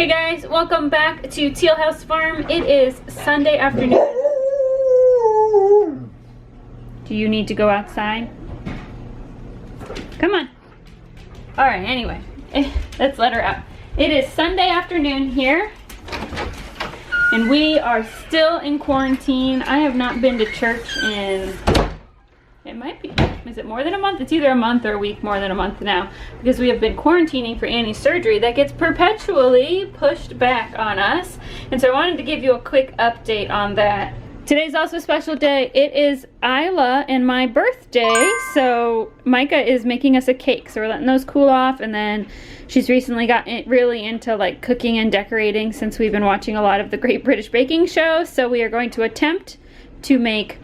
Hey guys, welcome back to Teal House Farm. It is Sunday afternoon. Do you need to go outside? Come on. Alright, anyway, let's let her out. It is Sunday afternoon here, and we are still in quarantine. I have not been to church in, it might be, is it more than a month? It's either a month or a week more than a month now, because we have been quarantining for Annie's surgery that gets perpetually pushed back on us. And so I wanted to give you a quick update on that. Today's also a special day. It is Isla and my birthday, so Micah is making us a cake. So we're letting those cool off, and then she's recently gotten really into like cooking and decorating since we've been watching a lot of the Great British Baking Show. So we are going to attempt to make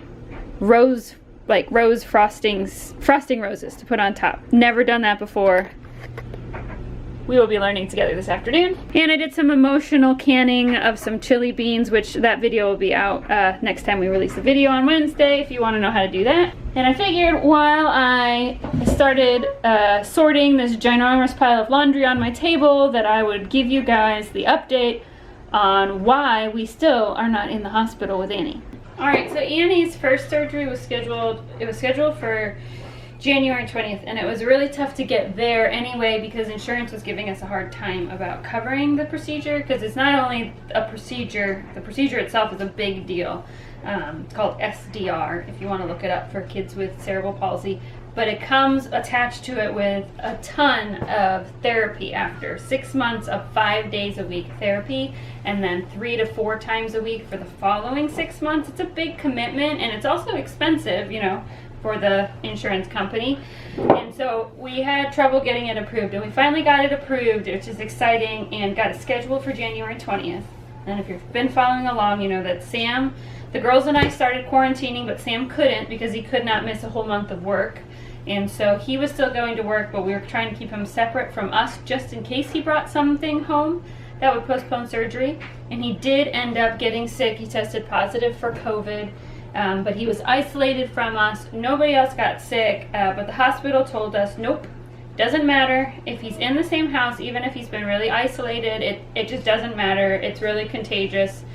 rose frosting roses to put on top. Never done that before. We will be learning together this afternoon. And I did some emotional canning of some chili beans, which that video will be out next time we release the video on Wednesday if you want to know how to do that. And I figured while I started sorting this ginormous pile of laundry on my table that I would give you guys the update on why we still are not in the hospital with Annie. Alright, so Annie's first surgery was scheduled, for January 20th, and it was really tough to get there anyway because insurance was giving us a hard time about covering the procedure, because it's not only a procedure, the procedure itself is a big deal. It's called SDR if you want to look it up for kids with cerebral palsy, but it comes attached to it with a ton of therapy after 6 months of 5 days a week therapy, and then 3 to 4 times a week for the following 6 months. It's a big commitment, and it's also expensive, you know, for the insurance company. And so we had trouble getting it approved, and we finally got it approved, which is exciting, and got it scheduled for January 20th. And if you've been following along, you know that Sam, the girls and I started quarantining, but Sam couldn't because he could not miss a whole month of work. And so he was still going to work, but we were trying to keep him separate from us just in case he brought something home that would postpone surgery. And he did end up getting sick. He tested positive for COVID. But he was isolated from us. Nobody else got sick, but the hospital told us, nope, doesn't matter if he's in the same house, even if he's been really isolated, it just doesn't matter. It's really contagious.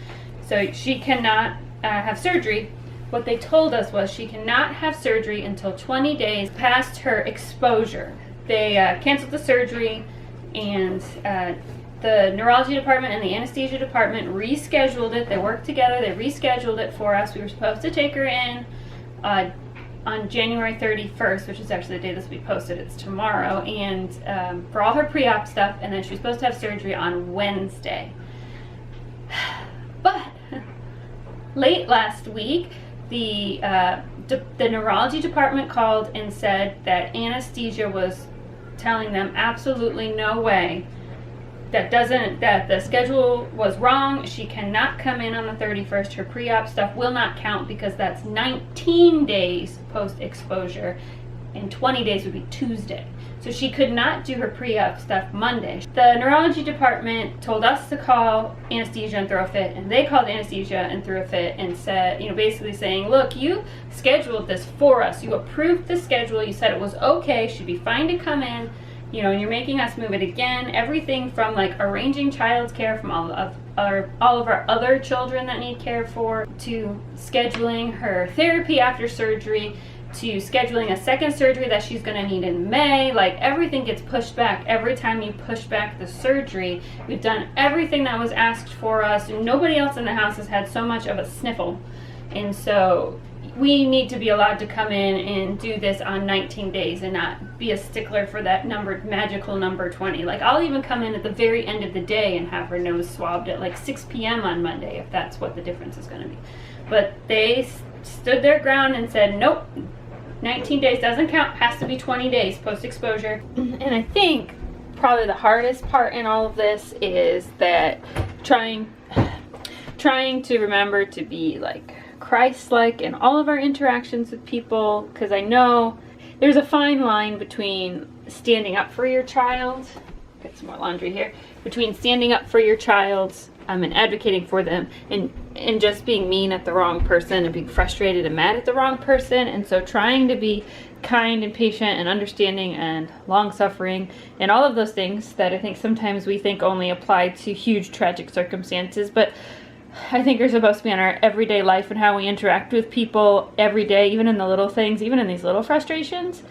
So she cannot have surgery. What they told us was she cannot have surgery until 20 days past her exposure. They canceled the surgery, and the neurology department and the anesthesia department rescheduled it. They worked together. They rescheduled it for us. We were supposed to take her in on January 31st, which is actually the day this will be posted. It's tomorrow, and for all her pre-op stuff, and then she was supposed to have surgery on Wednesday. But late last week, the neurology department called and said that anesthesia was telling them absolutely no way, that the schedule was wrong. She cannot come in on the 31st. Her pre-op stuff will not count because that's 19 days post-exposure, and 20 days would be Tuesday. So she could not do her pre-op stuff Monday. The neurology department told us to call anesthesia and throw a fit, and they called anesthesia and threw a fit and said, you know, basically saying, look, you scheduled this for us. You approved the schedule. You said it was okay. She'd be fine to come in. You know, and you're making us move it again. Everything from like arranging child's care from all of our other children that need care for, to scheduling her therapy after surgery, to scheduling a second surgery that she's going to need in May. Like, everything gets pushed back every time you push back the surgery. We've done everything that was asked for us. Nobody else in the house has had so much of a sniffle, and so we need to be allowed to come in and do this on 19 days and not be a stickler for that magical number 20. Like, I'll even come in at the very end of the day and have her nose swabbed at like 6 p.m. on Monday if that's what the difference is going to be. But they stood their ground and said, nope, 19 days doesn't count, has to be 20 days post-exposure. And I think probably the hardest part in all of this is that trying to remember to be like Christ-like in all of our interactions with people, because I know there's a fine line between standing up for your child, get some more laundry here, between standing up for your child's and advocating for them, and just being mean at the wrong person and being frustrated and mad at the wrong person. And so trying to be kind and patient and understanding and long-suffering and all of those things that I think sometimes we think only apply to huge tragic circumstances, but I think are supposed to be in our everyday life and how we interact with people every day, even in the little things, even in these little frustrations.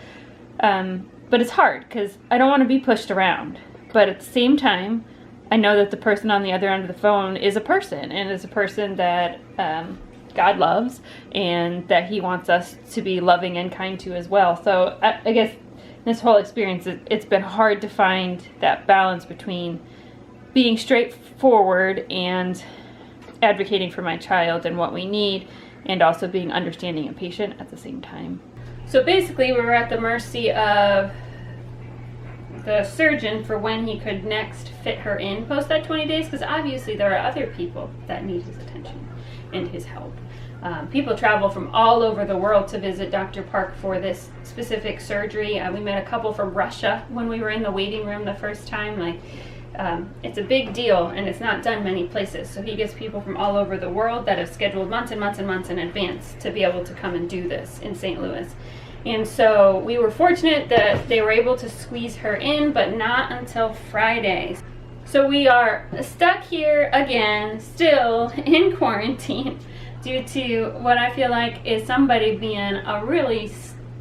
But it's hard because I don't want to be pushed around. But at the same time, I know that the person on the other end of the phone is a person, and is a person that God loves and that he wants us to be loving and kind to as well. So I guess this whole experience, it's been hard to find that balance between being straightforward and advocating for my child and what we need, and also being understanding and patient at the same time. So basically we were at the mercy of the surgeon for when he could next fit her in post that 20 days, because obviously there are other people that need his attention and his help. People travel from all over the world to visit Dr. Park for this specific surgery. We met a couple from Russia when we were in the waiting room the first time. It's a big deal, and it's not done many places. So he gets people from all over the world that have scheduled months and months and months in advance to be able to come and do this in St. Louis. And so we were fortunate that they were able to squeeze her in, but not until Friday. So we are stuck here again, still in quarantine, due to what I feel like is somebody being a really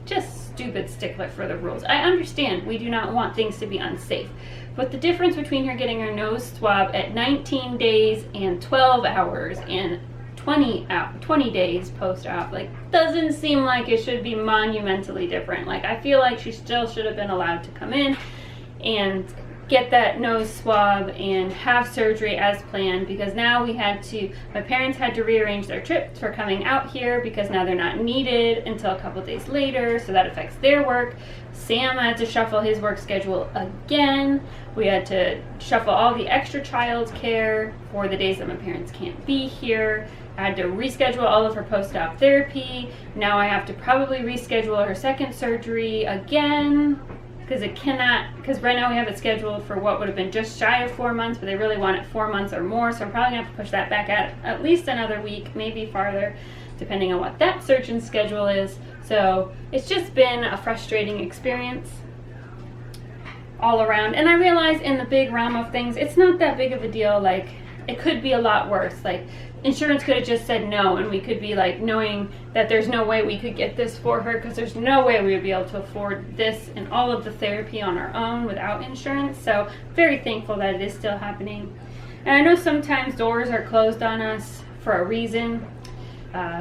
just stupid stickler for the rules. I understand we do not want things to be unsafe, but the difference between her getting her nose swab at 19 days and 12 hours and 20 days post-op, doesn't seem like it should be monumentally different. I feel like she still should have been allowed to come in and get that nose swab and have surgery as planned, because now my parents had to rearrange their trips for coming out here because now they're not needed until a couple days later, so that affects their work. Sam had to shuffle his work schedule again. We had to shuffle all the extra child care for the days that my parents can't be here. I had to reschedule all of her post-op therapy. Now I have to probably reschedule her second surgery again, because right now we have it scheduled for what would have been just shy of 4 months, but they really want it 4 months or more, so I'm probably going to have to push that back at least another week, maybe farther, depending on what that surgeon's schedule is. So it's just been a frustrating experience all around, and I realize in the big realm of things, it's not that big of a deal. It could be a lot worse. Insurance could have just said no, and we could be knowing that there's no way we could get this for her, because there's no way we would be able to afford this and all of the therapy on our own without insurance. So very thankful that it is still happening. And I know sometimes doors are closed on us for a reason.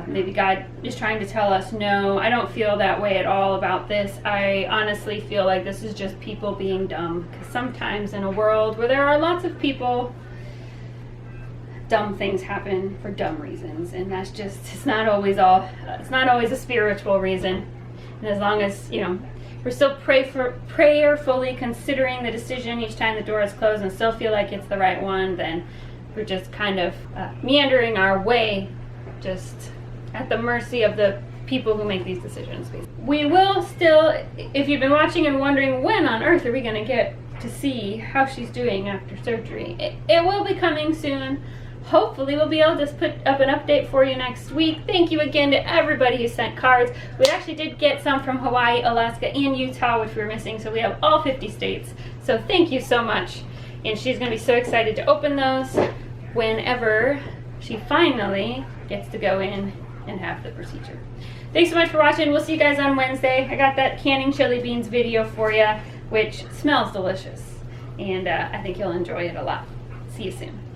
Maybe God is trying to tell us no. I don't feel that way at all about this. I honestly feel like this is just people being dumb, because sometimes in a world where there are lots of people, dumb things happen for dumb reasons, and that's just, it's not always a spiritual reason. And as long as, we're still prayerfully considering the decision each time the door is closed and still feel like it's the right one, then we're just kind of meandering our way, just at the mercy of the people who make these decisions. We will still, if you've been watching and wondering when on earth are we going to get to see how she's doing after surgery, it will be coming soon. Hopefully we'll be able to put up an update for you next week. Thank you again to everybody who sent cards. We actually did get some from Hawaii, Alaska, and Utah, which we were missing, so we have all 50 states. So thank you so much. And she's going to be so excited to open those whenever she finally gets to go in and have the procedure. Thanks so much for watching. We'll see you guys on Wednesday. I got that canning chili beans video for you, which smells delicious, and I think you'll enjoy it a lot. See you soon.